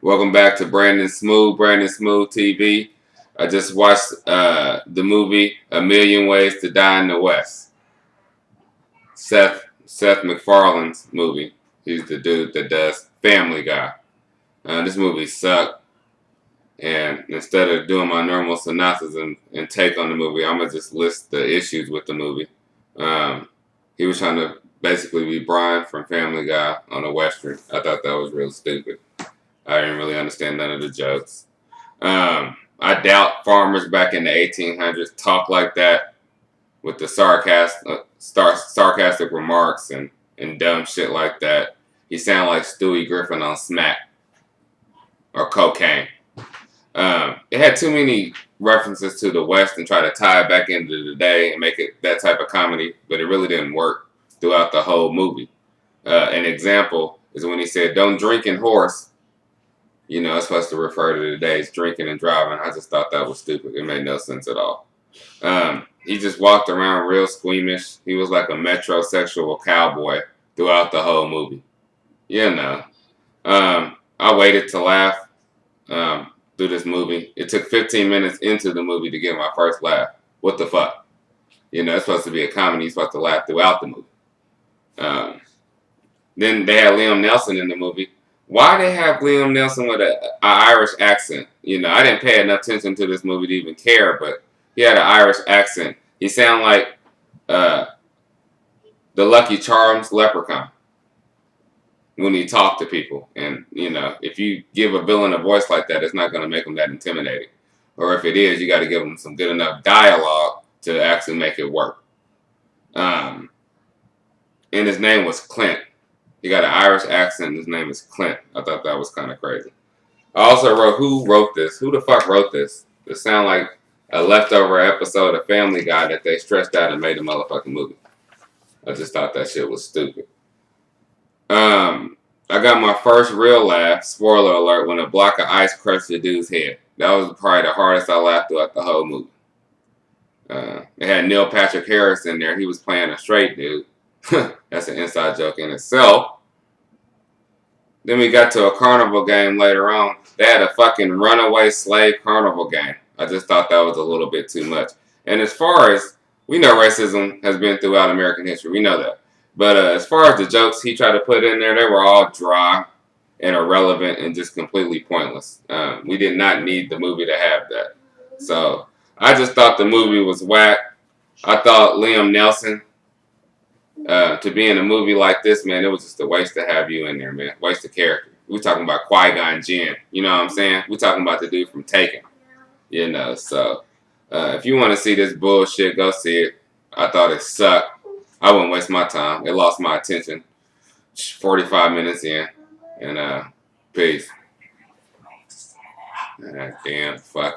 Welcome back to Brandon Smooth TV. I just watched the movie A Million Ways to Die in the West. Seth MacFarlane's movie. He's the dude that does Family Guy. This movie sucked. And instead of doing my normal synopsis and take on the movie, I'm going to just list the issues with the movie. He was trying to basically be Brian from Family Guy on a Western. I thought that was real stupid. I didn't really understand none of the jokes. I doubt farmers back in the 1800s talk like that with the sarcastic remarks and dumb shit like that. He sounded like Stewie Griffin on Smack or cocaine. It had too many references to the West and try to tie it back into the day and make it that type of comedy, but it really didn't work throughout the whole movie. An example is when he said, "Don't drink and horse." You know, it's supposed to refer to today's drinking and driving. I just thought that was stupid. It made no sense at all. He just walked around real squeamish. He was like a metrosexual cowboy throughout the whole movie. You know. I waited to laugh through this movie. It took 15 minutes into the movie to get my first laugh. What the fuck? You know, it's supposed to be a comedy. You're supposed to laugh throughout the movie. Then they had Liam Neeson in the movie. Why they have Liam Neeson with an Irish accent? You know, I didn't pay enough attention to this movie to even care, but he had an Irish accent. He sounded like the Lucky Charms leprechaun when he talked to people. And, you know, if you give a villain a voice like that, it's not going to make him that intimidating. Or if it is, you got to give him some good enough dialogue to actually make it work. And his name was Clint. He got an Irish accent, and his name is Clint. I thought that was kind of crazy. I also wrote, who wrote this? Who the fuck wrote this? It sounded like a leftover episode of Family Guy that they stretched out and made a motherfucking movie. I just thought that shit was stupid. I got my first real laugh, spoiler alert, when a block of ice crushed the dude's head. That was probably the hardest I laughed throughout the whole movie. It had Neil Patrick Harris in there. He was playing a straight dude. That's an inside joke in itself. Then we got to a carnival game later on. They had a fucking runaway slave carnival game. I just thought that was a little bit too much. And as far as, we know racism has been throughout American history. We know that. But as far as the jokes he tried to put in there, they were all dry and irrelevant and just completely pointless. We did not need the movie to have that. So I just thought the movie was whack. I thought Liam Neeson, to be in a movie like this, man, it was just a waste to have you in there, man. Waste of character. We're talking about Qui-Gon Jinn. You know what I'm saying? We're talking about the dude from Taken. You know, so if you want to see this bullshit, go see it. I thought it sucked. I wouldn't waste my time. It lost my attention. 45 minutes in. And peace. Damn, fuck.